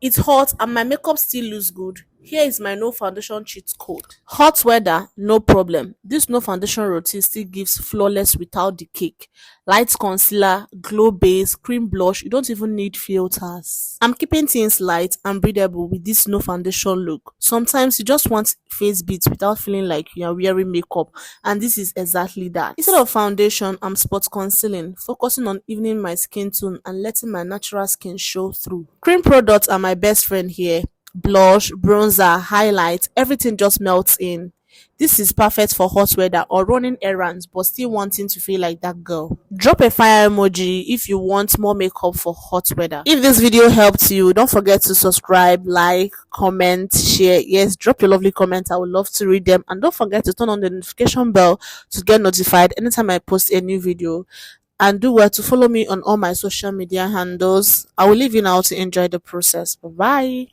It's hot and my makeup still looks good. Here is my no foundation cheat code. Hot weather, no problem. This no foundation routine still gives flawless without the cake. Light concealer, glow base, cream blush. You don't even need filters. I'm keeping things light and breathable with this no foundation look. Sometimes you just want face beats without feeling like you are wearing makeup, and this is exactly that. Instead of foundation, I'm spot concealing, focusing on evening my skin tone and letting my natural skin show through. Cream products are my best friend here. Blush, bronzer, highlight, everything just melts in. This is perfect for hot weather or running errands but still wanting to feel like that girl. Drop a fire emoji if you want more makeup for hot weather. If this video helped you, don't forget to subscribe, like, comment, share. Yes, drop your lovely comments. I would love to read them. And don't forget to turn on the notification bell to get notified anytime I post a new video. And do well to follow me on all my social media handles. I will leave you now to enjoy the process. Bye bye.